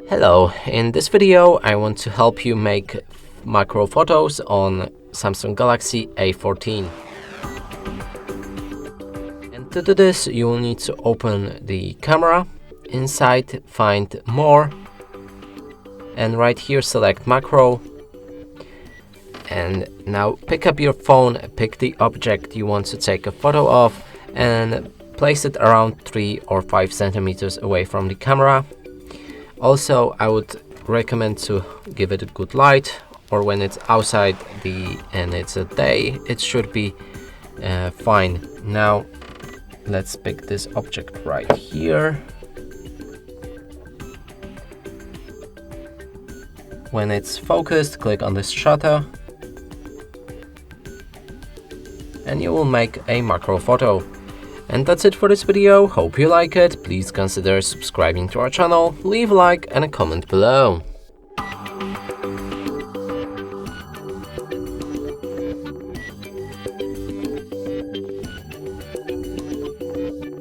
Hello, in this video I want to help you make macro photos on Samsung Galaxy A14. And to do this you will need to open the camera, inside find more, and right here select macro. And now pick up your phone, pick the object you want to take a photo of and place it around 3 or 5 centimeters away from the camera. Also, I would recommend to give it a good light, or when it's outside and it's a day, it should be fine. Now let's pick this object right here. When it's focused, click on this shutter and you will make a macro photo. And that's it for this video. Hope you like it. Please consider subscribing to our channel, leave a like and a comment below.